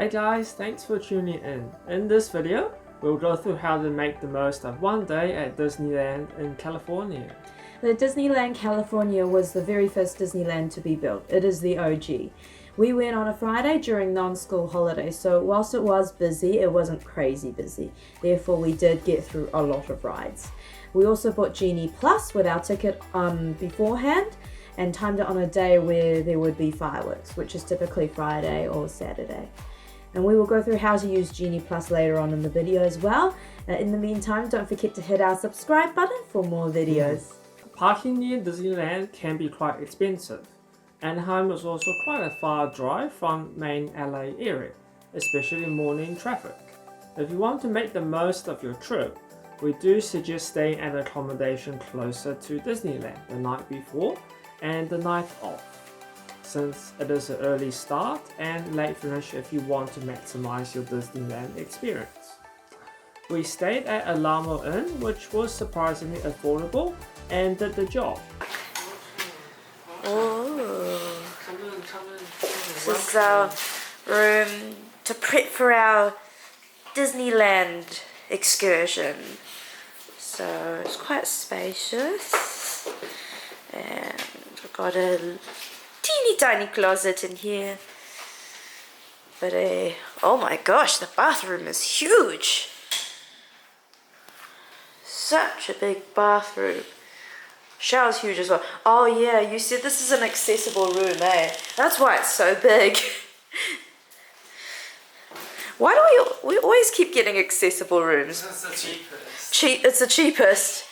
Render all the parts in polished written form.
Hey guys, thanks for tuning in. In this video, we'll go through how to make the most of one day at Disneyland in California. The Disneyland California was the very first Disneyland to be built. It is the OG. We went on a Friday during non-school holidays, so whilst it was busy, it wasn't crazy busy. Therefore, we did get through a lot of rides. We also bought Genie Plus with our ticket beforehand and timed it on a day where there would be fireworks, which is typically Friday or Saturday. And we will go through how to use Genie Plus later on in the video as well. In the meantime, don't forget to hit our subscribe button for more videos. Parking near Disneyland can be quite expensive. Anaheim is also quite a far drive from main LA area, especially morning traffic. If you want to make the most of your trip, we do suggest staying at accommodation closer to Disneyland the night before and the night off, since it is an early start and late finish if you want to maximize your Disneyland experience. We stayed at Alamo Inn, which was surprisingly affordable and did the job. Come in. This is our room to prep for our Disneyland excursion. So it's quite spacious, and we've got a teeny tiny closet in here. But oh my gosh, the bathroom is huge. Such a big bathroom. Shower's huge as well. Oh yeah, you said this is an accessible room, eh? That's why it's so big. Why do we always keep getting accessible rooms? It's the cheapest. It's the cheapest.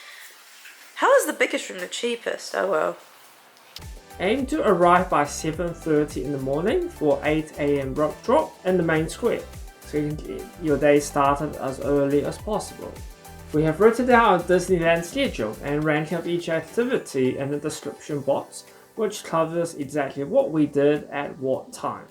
How is the biggest room the cheapest? Oh well. Aim to arrive by 7:30 in the morning for 8 AM rope drop in the main square, so you can get your day started as early as possible. We have written down our Disneyland schedule and rank up each activity in the description box, which covers exactly what we did at what time.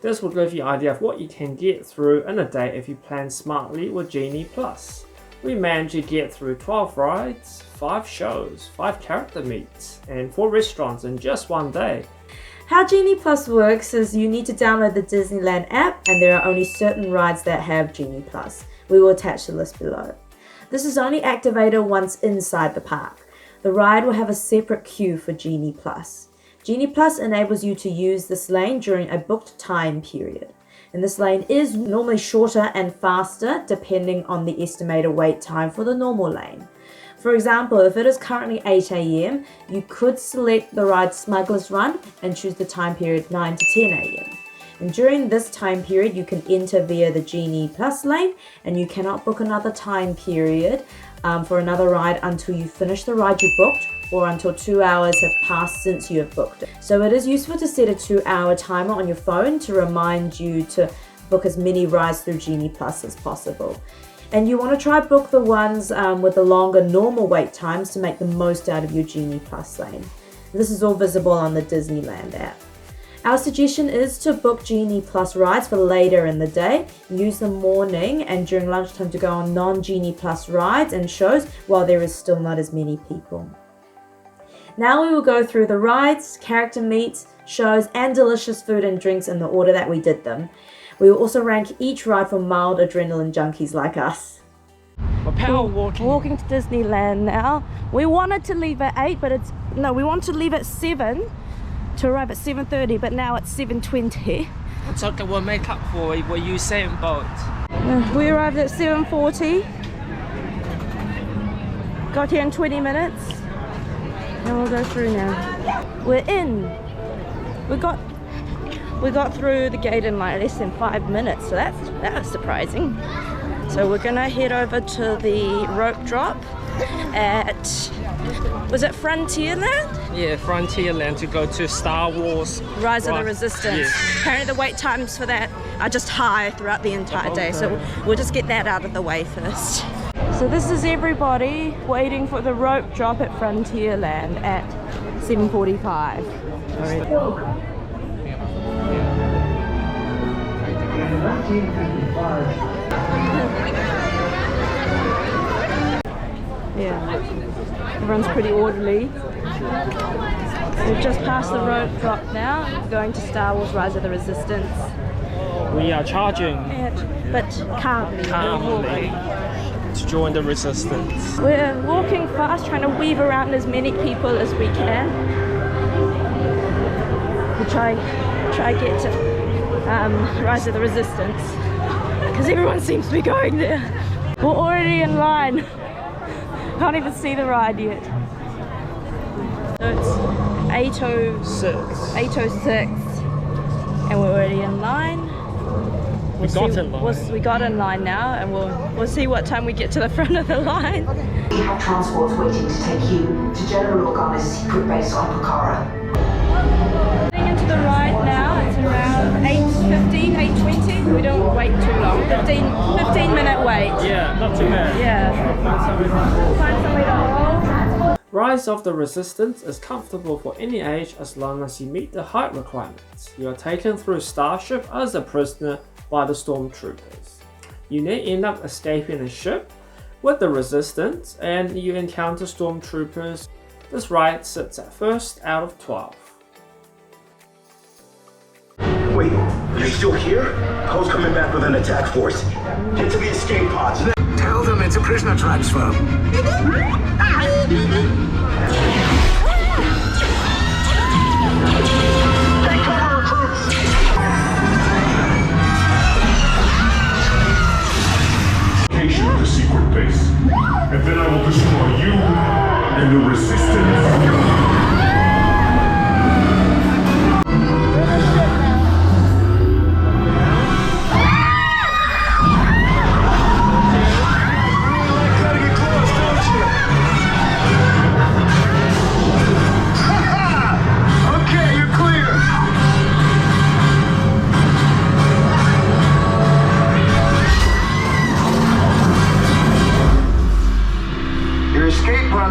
This will give you an idea of what you can get through in a day if you plan smartly with Genie Plus. We managed to get through 12 rides, 5 shows, 5 character meets, and 4 restaurants in just one day. How Genie Plus works is you need to download the Disneyland app, and there are only certain rides that have Genie Plus. We will attach the list below. This is only activated once inside the park. The ride will have a separate queue for Genie Plus. Genie Plus enables you to use this lane during a booked time period. And this lane is normally shorter and faster depending on the estimated wait time for the normal lane. For example, if it is currently 8 AM, you could select the ride Smuggler's Run and choose the time period 9 to 10 AM. And during this time period, you can enter via the Genie Plus lane, and you cannot book another time period for another ride until you finish the ride you booked or until 2 hours have passed since you have booked it. So it is useful to set a 2-hour timer on your phone to remind you to book as many rides through Genie Plus as possible. And you want to try book the ones with the longer normal wait times to make the most out of your Genie Plus lane. This is all visible on the Disneyland app. Our suggestion is to book Genie Plus rides for later in the day, use the morning and during lunchtime to go on non-Genie Plus rides and shows while there is still not as many people. Now we will go through the rides, character meets, shows and delicious food and drinks in the order that we did them. We will also rank each ride for mild adrenaline junkies like us. We're power walking to Disneyland now. We wanted to leave at 8, but we want to leave at 7 to arrive at 7:30, but now it's 7:20. It's okay, we'll make up for it. We'll use same boat. We arrived at 7:40. Got here in 20 minutes. And we'll go through now. We're in. We got through the gate in like less than 5 minutes, so that was surprising. So we're gonna head over to the rope drop at, was it Frontierland? Yeah, Frontierland to go to Star Wars Rise of the Resistance. Yeah. Apparently the wait times for that are just high throughout the entire day, so we'll just get that out of the way first. So this is everybody waiting for the rope drop at Frontierland at 7:45. Yeah, everyone's pretty orderly. We've just passed the rope drop now, going to Star Wars Rise of the Resistance. We are charging but calmly. calmly to join the resistance. We're walking fast, trying to weave around as many people as we can. We try get to Rise of the Resistance because everyone seems to be going there. We're already in line. Can't even see the ride yet. So it's 8:06 and we're already in line. We got in line now, and we'll see what time we get to the front of the line. We have transports waiting to take you to General Organa's secret base on Pucara. Getting into the ride now. It's around 8:15, 8:20. We don't wait too long. 15-minute wait. Yeah, not too bad. Yeah. Find somewhere to hold. Rise of the Resistance is comfortable for any age as long as you meet the height requirements. You are taken through Starship as a prisoner by the Stormtroopers. You then end up escaping a ship with the Resistance and you encounter Stormtroopers. This ride sits at first out of 12. Wait, you're still here? Poe's coming back with an attack force. Get to the escape pods. Tell them it's a prisoner transfer. Take cover, troops! Location of the secret base, and then I will destroy you and the Resistance.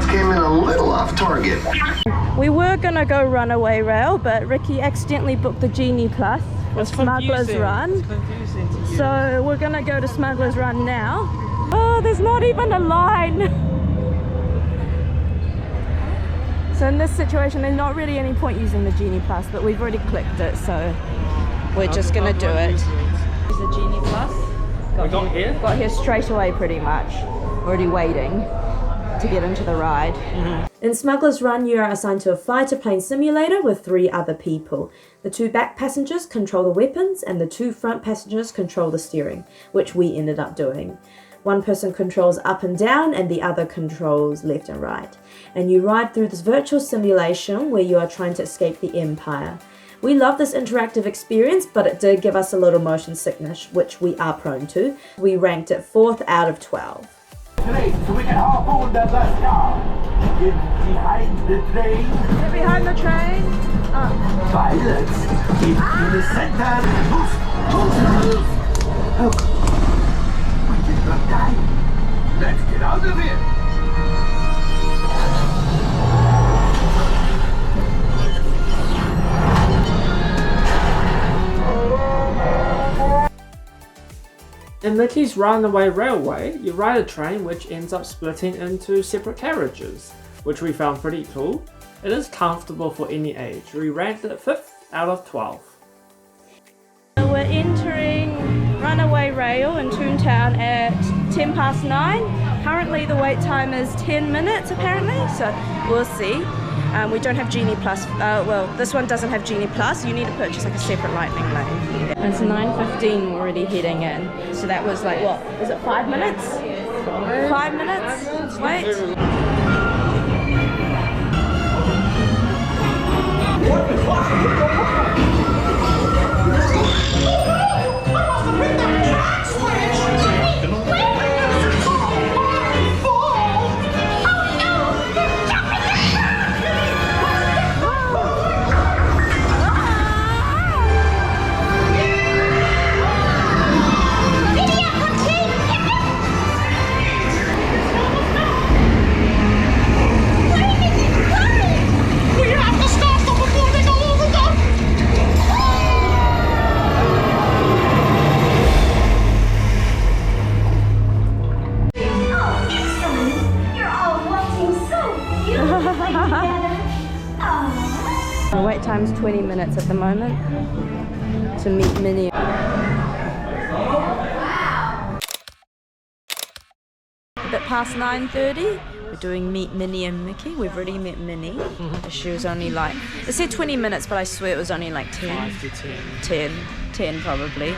Came in a little off target. We were gonna go Runaway Rail, but Ricky accidentally booked the Genie Plus for Smuggler's Run. So we're gonna go to Smuggler's Run now. Oh, there's not even a line. So in this situation, there's not really any point using the Genie Plus, but we've already clicked it, so we're just gonna do it. Use the Genie Plus. Got here straight away, pretty much. Already waiting to get into the ride. In Smuggler's Run, you are assigned to a fighter plane simulator with 3 other people. The 2 back passengers control the weapons and the 2 front passengers control the steering, which we ended up doing. One person controls up and down and the other controls left and right. And you ride through this virtual simulation where you are trying to escape the Empire. We love this interactive experience, but it did give us a little motion sickness, which we are prone to. We ranked it 4th out of 12. So we can harpoon the bus now. Get behind the train. Get behind the train. Pilots, in the center. Move. Oh, we did not die. Let's get out of here. In Mickey's Runaway Railway, you ride a train which ends up splitting into separate carriages, which we found pretty cool. It is comfortable for any age. We ranked it 5th out of 12. So we're entering Runaway Rail in Toontown at 9:10. Currently the wait time is 10 minutes apparently, so we'll see. We don't have Genie Plus. Well, this one doesn't have Genie Plus. You need to purchase like a separate Lightning Lane. It's 9:15 already heading in. So that was like, what? Was it 5 minutes? 5 minutes? Wait. The wait time's 20 minutes at the moment to meet Minnie. a bit past 9:30. We're doing Meet Minnie and Mickey. We've already met Minnie. She was only like, it said 20 minutes, but I swear it was only like 10. 5 to 10 probably.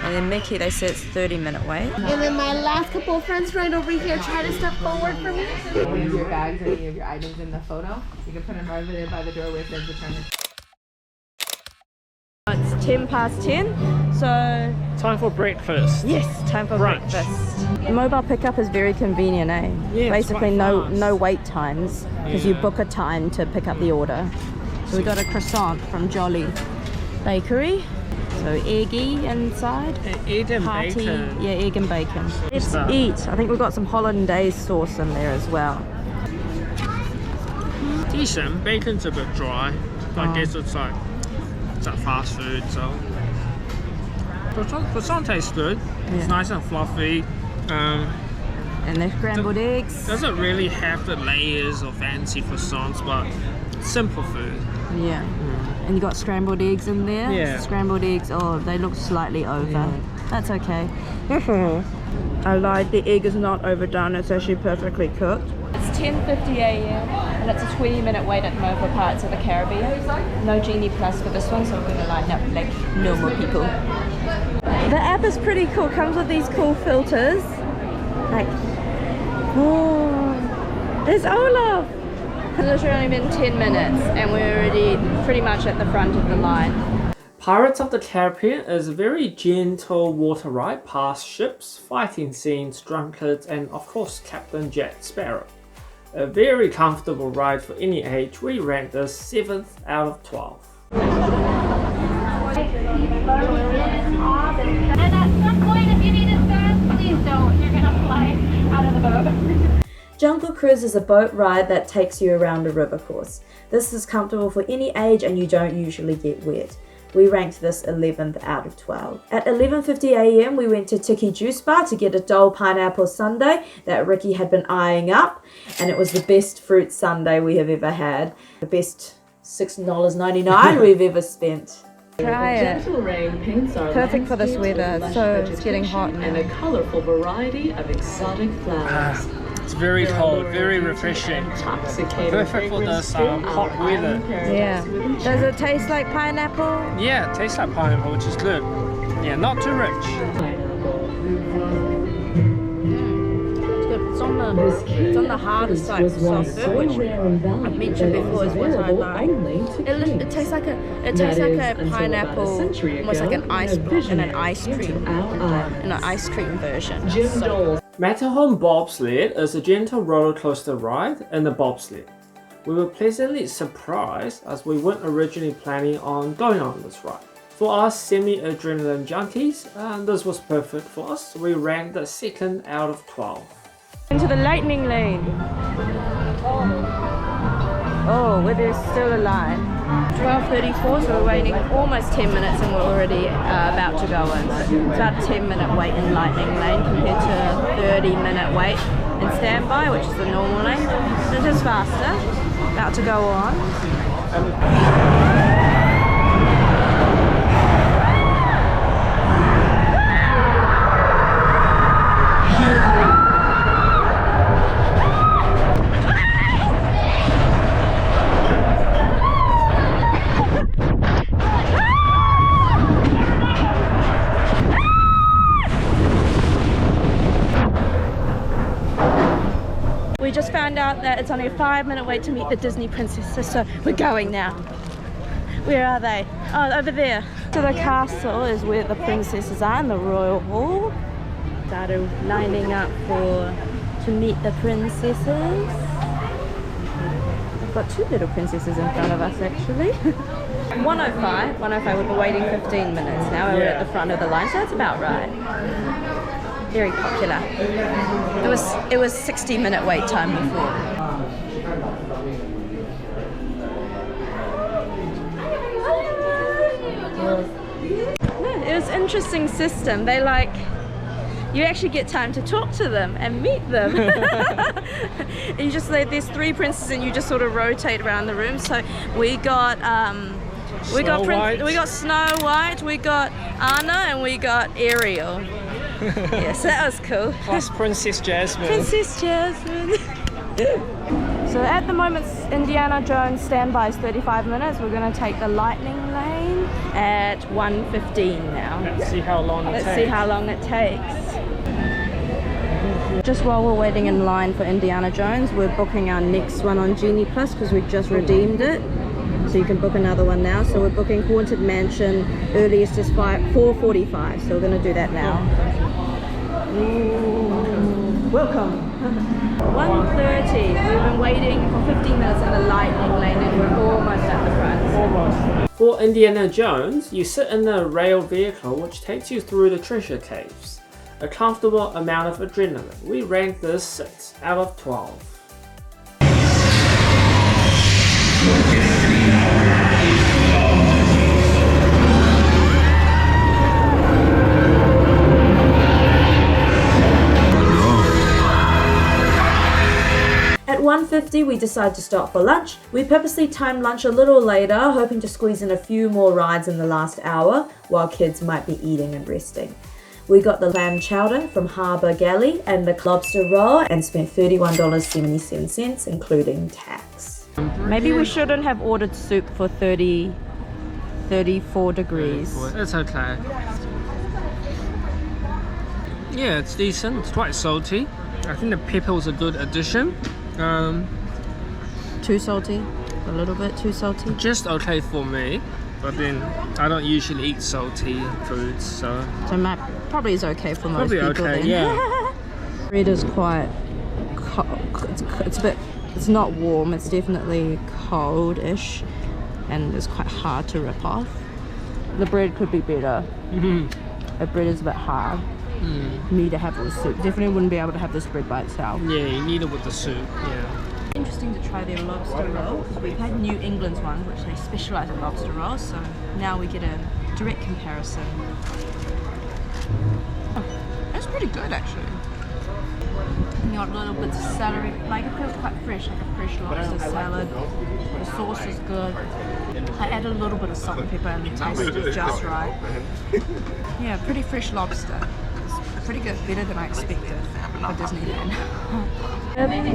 And then Mickey, they said it's 30-minute wait. And then my last couple of friends right over here try to step forward for me. Any of your bags or any of your items in the photo, you can put them over there by the door where it says return. It's 10 past 10, so Time for breakfast. yes, time for Brunch. breakfast. Mobile pickup is very convenient, eh? Yeah, it's Basically quite fast. no wait times because you Yeah. book a time to pick up the order. So we got a croissant from Jolly Bakery. So eggy inside. Egg and Hearty, bacon. yeah, egg and bacon. Let's Stuff. eat. I think we've got some hollandaise sauce in there as well. Decent. Bacon's a bit dry. I guess it's like fast food, so. Croissant tastes good. It's Yeah. nice and fluffy. And the scrambled eggs. Doesn't really have the layers of fancy croissants, but simple food. Yeah. And you got scrambled eggs in there. Yeah. Scrambled eggs, oh, they look slightly over. That's okay. I lied, the egg is not overdone, it's actually perfectly cooked. It's 10:50 a.m. and it's a 20-minute wait at the moment for Pirates of the Caribbean. No Genie Plus for this one, so we're going to line up like normal people. The app is pretty cool, comes with these cool filters. Like, oh, there's Olaf! It's literally only been 10 minutes and we're already pretty much at the front of the line. Pirates of the Caribbean is a very gentle water ride past ships, fighting scenes, drunkards, and of course Captain Jack Sparrow. A very comfortable ride for any age. We rank this 7th out of 12. And at some point, if you need it fast, please don't. You're gonna fly out of the boat. Jungle Cruise is a boat ride that takes you around a river course. This is comfortable for any age and you don't usually get wet. We ranked this 11th out of 12. At 11:50 a.m. we went to Tiki Juice Bar to get a Dole Pineapple Sundae that Ricky had been eyeing up, and it was the best fruit sundae we have ever had. The best $6.99 we've ever spent. Try it. Gentle rain paints our Perfect for this landscapes with weather, lush so it's getting hot vegetation now. and a colorful variety of exotic flowers. It's very cold, very refreshing. Intoxicating Perfect for this hot weather. Yeah. Does it taste like pineapple? Yeah, it tastes like pineapple, which is good. Yeah, not too rich. It's on the harder side of soft food, which I've mentioned before is what I like. It tastes like a pineapple, almost like an ice block and an ice cream, and an ice cream version. So, Matterhorn Bobsled is a gentle roller coaster ride in the bobsled. We were pleasantly surprised as we weren't originally planning on going on this ride. For us semi-adrenaline junkies, this was perfect for us. We ranked the 2nd out of 12. into the lightning lane. Oh, where there's still a line. 12:34, so we're waiting almost 10 minutes and we're already about to go in. It's about a 10-minute wait in lightning lane compared to a 30-minute wait in standby, which is the normal lane. It is faster. About to go on. We just found out that it's only a 5-minute wait to meet the Disney princesses, so we're going now. Where are they? Oh, over there. So the castle is where the princesses are in the royal hall. Started lining up to meet the princesses. We've got 2 little princesses in front of us actually. 105, we've been waiting 15 minutes now. We're at the front of the line, so that's about right. Very popular. It was 60-minute wait time before. No, it was an interesting system. They you actually get time to talk to them and meet them. And you just there's 3 princesses and you just sort of rotate around the room. So we got Snow White, we got Anna, and we got Ariel. Yes, that was cool. Plus Princess Jasmine. Princess Jasmine. So at the moment, Indiana Jones standby is 35 minutes. We're going to take the lightning lane at 1:15 now. Let's see how long it takes. Let's see how long it takes. Just while we're waiting in line for Indiana Jones, we're booking our next one on Genie Plus because we just redeemed it. So you can book another one now. So we're booking Haunted Mansion, earliest is 4:45. So we're going to do that now. Ooh. Welcome. 1:30. We've been waiting for 15 minutes in the lightning lane and we're almost at the front. Almost. For Indiana Jones, you sit in a rail vehicle which takes you through the treasure caves. A comfortable amount of adrenaline. We rank this 6 out of 12. At 1:50 we decide to stop for lunch. We purposely timed lunch a little later, hoping to squeeze in a few more rides in the last hour while kids might be eating and resting. We got the lamb chowder from Harbour Galley and the lobster roll and spent $31.77 including tax. Maybe we shouldn't have ordered soup for 34 degrees. It's okay. Yeah, it's decent. It's quite salty. I think the pepper was a good addition. Too salty? A little bit too salty? Just okay for me, but then I don't usually eat salty foods, so Probably is okay for most probably people okay. then. Yeah. Bread is quite it's not warm, it's definitely cold-ish and it's quite hard to rip off. The bread could be better. The bread is a bit hard. Need to have it with soup. Definitely wouldn't be able to have this bread by itself. Yeah, you need it with the soup. Yeah. Interesting to try their lobster rolls. We've had New England's one, which they specialise in lobster rolls, so now we get a direct comparison. Oh, that's pretty good actually. You got little bits of celery, like it feels quite fresh, like a fresh lobster salad. The sauce is good. I added a little bit of salt and pepper and the taste is just right. Yeah, pretty fresh lobster. It's pretty good, better than I expected for Disneyland.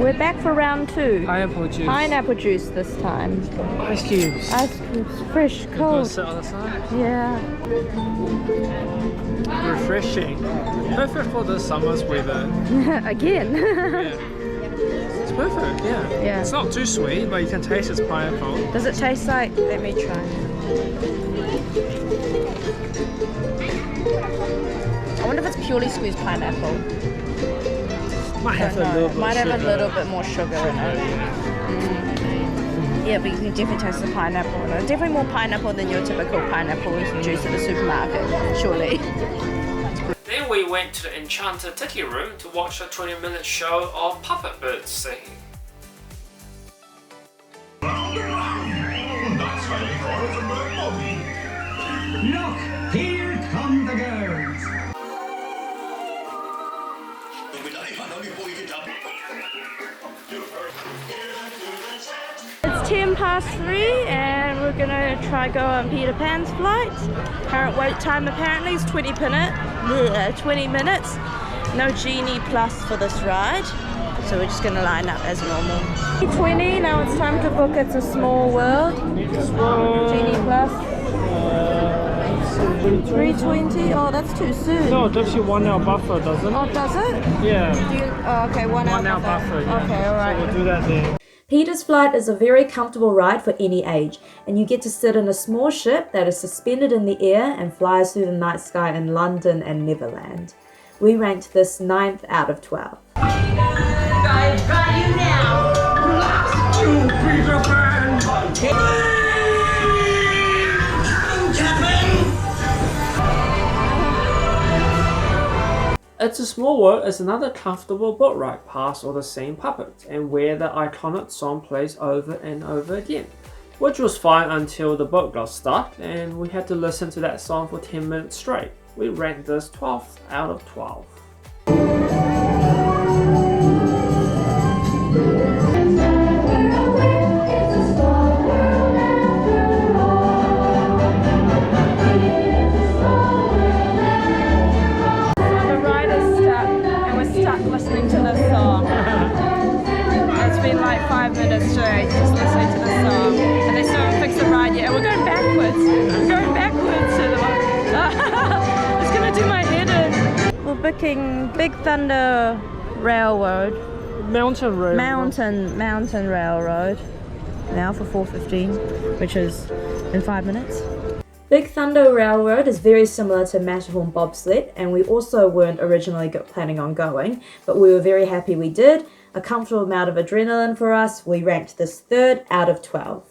We're back for round 2. Pineapple juice. Pineapple juice this time. Ice cubes. Ice cubes, fresh, cold. Sit on the side. Yeah. Refreshing. Perfect for the summer's weather. Again. Yeah. It's perfect, yeah. Yeah. It's not too sweet, but you can taste it's pineapple. Does it taste like? Let me try. I wonder if it's purely squeezed pineapple. Might have a little bit Might have sugar. a little bit more sugar in it. Yeah, but you can definitely taste the pineapple in it. Definitely more pineapple than your typical pineapple juice at the supermarket, surely. Then we went to the Enchanted Tiki Room to watch a 20-minute show of puppet birds singing. Look, here come the girls. It's 3:10 and we're gonna try go on Peter Pan's flight. Current wait time apparently is 20 minutes. No Genie Plus for this ride. So we're just gonna line up as normal. 20, now it's time to book It's a Small World. Genie Plus. 320? Oh, that's too soon. No, it gives you 1 hour buffer, doesn't it? Oh, does it? Yeah. Oh, okay, 1 hour 1 hour buffer, yeah. Okay, alright. So we'll do that then. Peter's Flight is a very comfortable ride for any age, and you get to sit in a small ship that is suspended in the air and flies through the night sky in London and Neverland. We ranked this 9th out of 12. It's a Small World is another comfortable boat ride past all the same puppets and where the iconic song plays over and over again, which was fine until the boat got stuck and we had to listen to that song for 10 minutes straight. We ranked this 12th out of 12. booking Big Thunder Railroad. Mountain Railroad. Mountain Railroad. Now for 4:15, which is in 5 minutes. Big Thunder Railroad is very similar to Matterhorn Bobsled, and we also weren't originally planning on going, but we were very happy we did. A comfortable amount of adrenaline for us. We ranked this 3rd out of 12.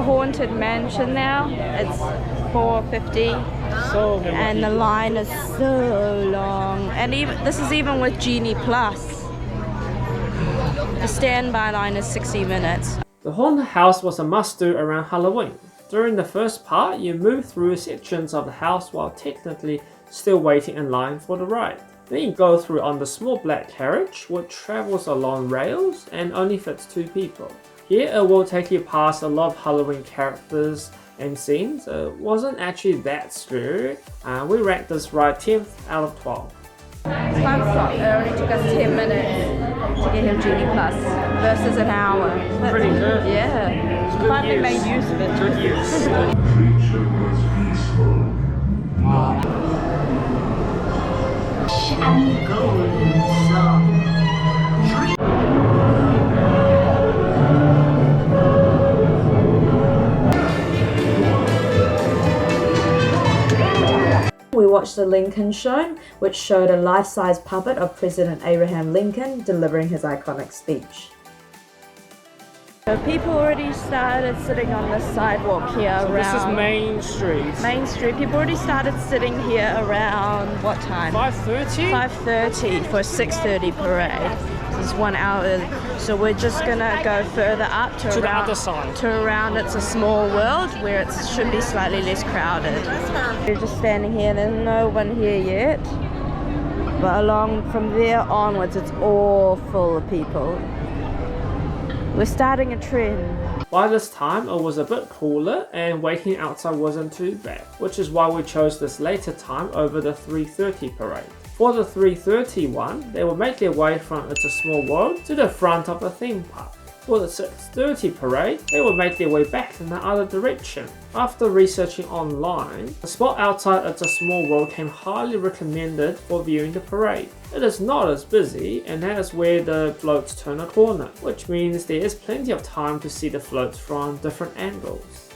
Haunted Mansion now. It's 4:50 and the line is so long, and even this is even with Genie Plus. The standby line is 60 minutes. The haunted house was a must-do around Halloween. During the first part, you move through sections of the house while technically still waiting in line for the ride. Then you go through on the small black carriage, which travels along rails and only fits 2 people. Here it will take you past a lot of Halloween characters and scenes. It wasn't actually that scary. We ranked this ride 10th out of 12. Time slot, it only took us 10 minutes to get him Genie Plus versus an hour. Pretty good. Yeah, finally made use of it. Good use. Creature was peaceful. And golden sun. We watched the Lincoln Show, which showed a life-size puppet of President Abraham Lincoln delivering his iconic speech. So people already started sitting on the sidewalk here around. This is Main Street. Main Street. People already started sitting here around what time? 5:30? 5:30 for a 6:30 parade. This is 1 hour. So we're just gonna go further up to the around, other side. To around It's a Small World, where it should be slightly less crowded. We're just standing here. There's no one here yet. But along from there onwards, it's all full of people. We're starting a trend. By this time it was a bit cooler and waiting outside wasn't too bad, which is why we chose this later time over the 3:30 parade. For the 3:30 one, they will make their way from It's a Small World to the front of the theme park. For the 6:30 parade, they will make their way back in the other direction. After researching online, the spot outside It's a Small World came highly recommended for viewing the parade. It is not as busy, and that is where the floats turn a corner, which means there is plenty of time to see the floats from different angles.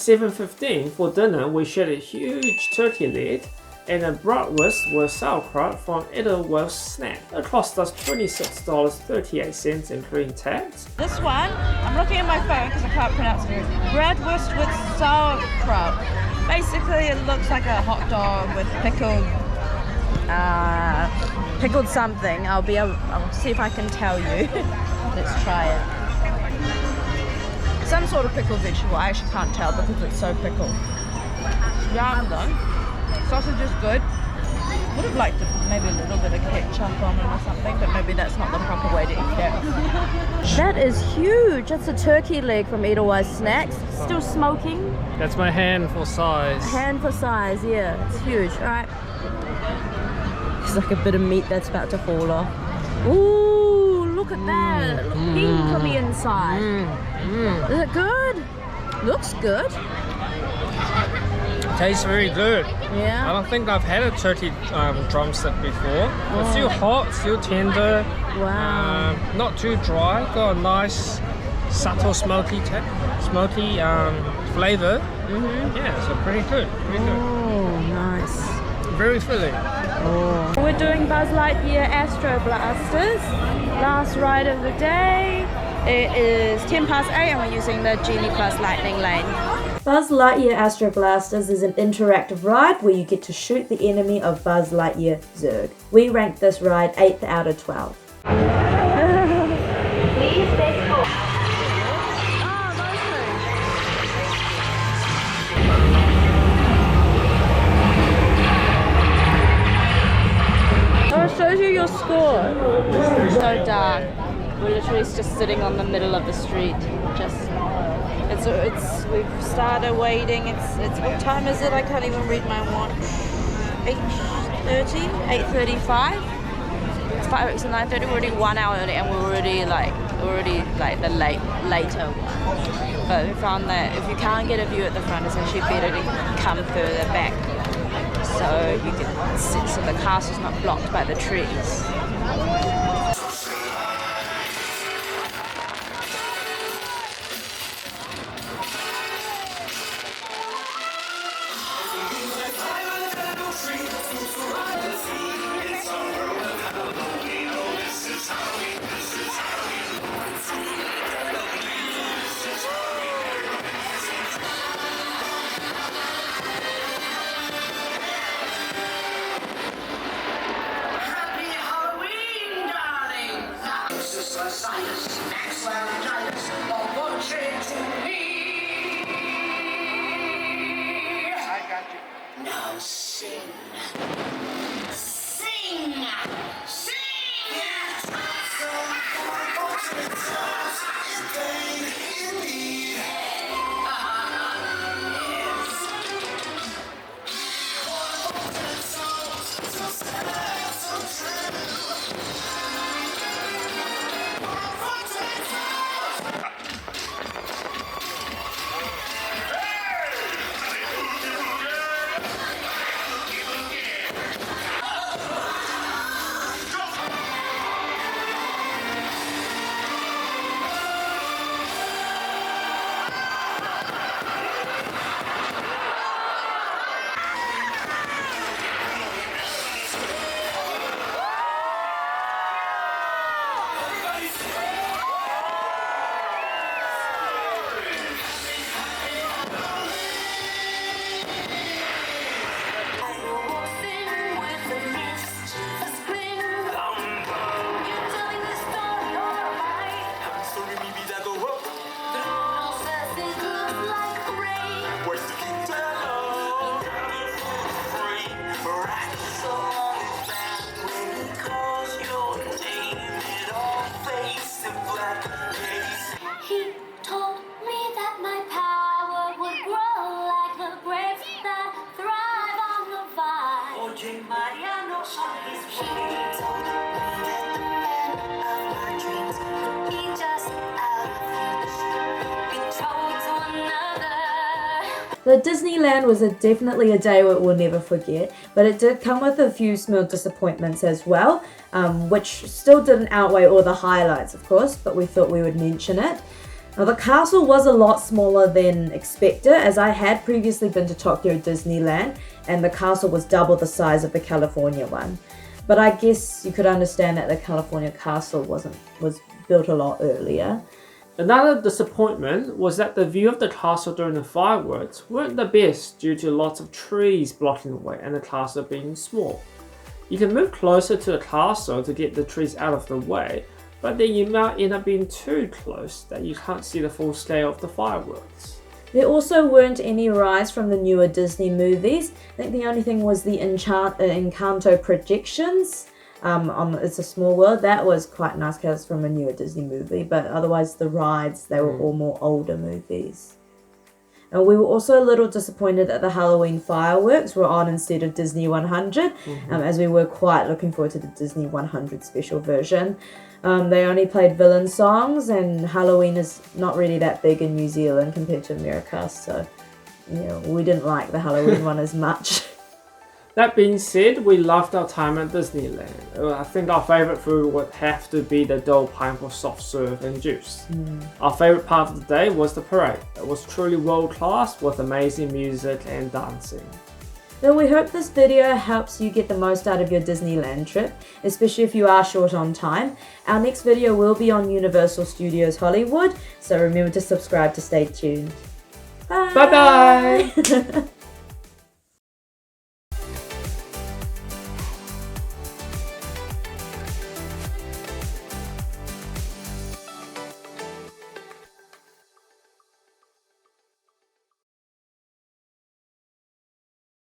7:15 for dinner, we shared a huge turkey leg and a bratwurst with sauerkraut from Edelweiss Snack. It cost us $26.38 including tax. This one, I'm looking at my phone because I can't pronounce it. Bratwurst with sauerkraut. Basically, it looks like a hot dog with pickled something. I'll see if I can tell you. Let's try it. Some sort of pickled vegetable. I actually can't tell because it's so pickled. Yum though. Sausage is good. Would have liked maybe a little bit of ketchup on it or something, but maybe that's not the proper way to eat it. That is huge. That's a turkey leg from Edelweiss Snacks. Still smoking. That's my hand for size. Hand for size, yeah. It's huge. Alright. It's like a bit of meat that's about to fall off. Ooh, look at that. Look pink on the inside. Is it good? Looks good. Tastes very good. Yeah. I don't think I've had a turkey drumstick before. It's still hot, still tender. Wow. Not too dry. Got a nice, subtle smoky flavor. Yeah, so pretty good. Pretty good. Oh, nice. Very filling. Oh. We're doing Buzz Lightyear Astro Blasters. Last ride of the day. It is 8:10 and we're using the Genie Plus Lightning Lane. Buzz Lightyear Astro Blasters is an interactive ride where you get to shoot the enemy of Buzz Lightyear Zurg. We ranked this ride 8th out of 12. Please stay cool. Oh, it shows you your score. It's so dark. We're literally just sitting on the middle of the street. We've started waiting. It's what time is it? I can't even read my watch. 8:35. It's 5 to 9:30. We're already 1 hour early, and we're already like the later one. But we found that if you can't get a view at the front, it's actually better to come further back, so you can sit, so the castle's not blocked by the trees. Now sing. Sing! The Disneyland was definitely a day we'll never forget, but it did come with a few small disappointments as well, which still didn't outweigh all the highlights, of course, but we thought we would mention it. Now, the castle was a lot smaller than expected, as I had previously been to Tokyo Disneyland, and the castle was double the size of the California one. But I guess you could understand that the California castle was built a lot earlier. Another disappointment was that the view of the castle during the fireworks weren't the best due to lots of trees blocking the way and the castle being small. You can move closer to the castle to get the trees out of the way, but then you might end up being too close that you can't see the full scale of the fireworks. There also weren't any rides from the newer Disney movies. I think the only thing was the Encanto projections. It's a Small World. That was quite nice because it's from a newer Disney movie, but otherwise the rides, they were all more older movies. And we were also a little disappointed that the Halloween fireworks were on instead of Disney 100, as we were quite looking forward to the Disney 100 special version. They only played villain songs, and Halloween is not really that big in New Zealand compared to America, so we didn't like the Halloween one as much. That being said, we loved our time at Disneyland. I think our favourite food would have to be the Dole pineapple soft serve and juice. Our favourite part of the day was the parade. It was truly world class with amazing music and dancing. So we hope this video helps you get the most out of your Disneyland trip, especially if you are short on time. Our next video will be on Universal Studios Hollywood, so remember to subscribe to stay tuned. Bye! Bye bye!